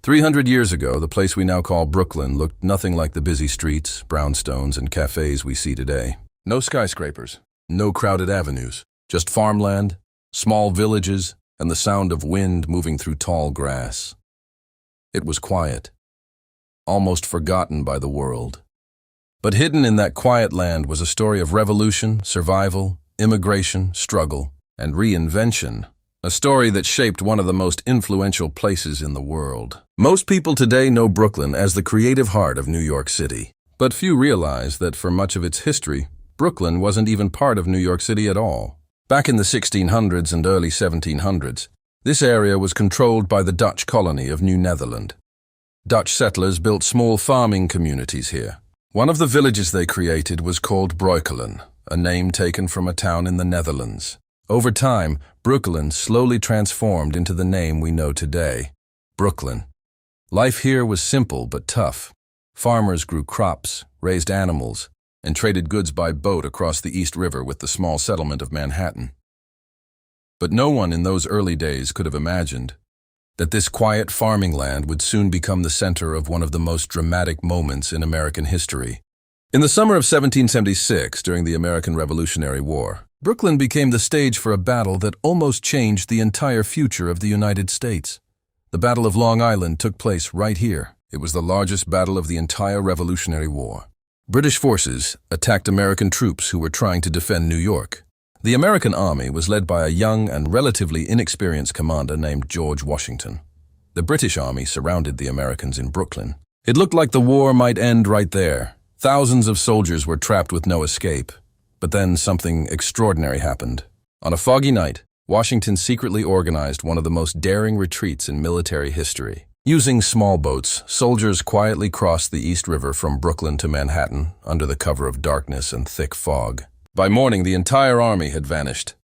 300 years ago, the place we now call Brooklyn looked nothing like the busy streets, brownstones, and cafes we see today. No skyscrapers, no crowded avenues, just farmland, small villages, and the sound of wind moving through tall grass. It was quiet, almost forgotten by the world. But hidden in that quiet land was a story of revolution, survival, immigration, struggle, and reinvention. A story that shaped one of the most influential places in the world. Most people today know Brooklyn as the creative heart of New York City. But few realize that for much of its history, Brooklyn wasn't even part of New York City at all. Back in the 1600s and early 1700s, this area was controlled by the Dutch colony of New Netherland. Dutch settlers built small farming communities here. One of the villages they created was called Breukelen, a name taken from a town in the Netherlands. Over time, Brooklyn slowly transformed into the name we know today, Brooklyn. Life here was simple but tough. Farmers grew crops, raised animals, and traded goods by boat across the East River with the small settlement of Manhattan. But no one in those early days could have imagined that this quiet farming land would soon become the center of one of the most dramatic moments in American history. In the summer of 1776, during the American Revolutionary War, Brooklyn became the stage for a battle that almost changed the entire future of the United States. The Battle of Long Island took place right here. It was the largest battle of the entire Revolutionary War. British forces attacked American troops who were trying to defend New York. The American army was led by a young and relatively inexperienced commander named George Washington. The British army surrounded the Americans in Brooklyn. It looked like the war might end right there. Thousands of soldiers were trapped with no escape. But then something extraordinary happened. On a foggy night, Washington secretly organized one of the most daring retreats in military history. Using small boats, soldiers quietly crossed the East River from Brooklyn to Manhattan under the cover of darkness and thick fog. By morning, the entire army had vanished.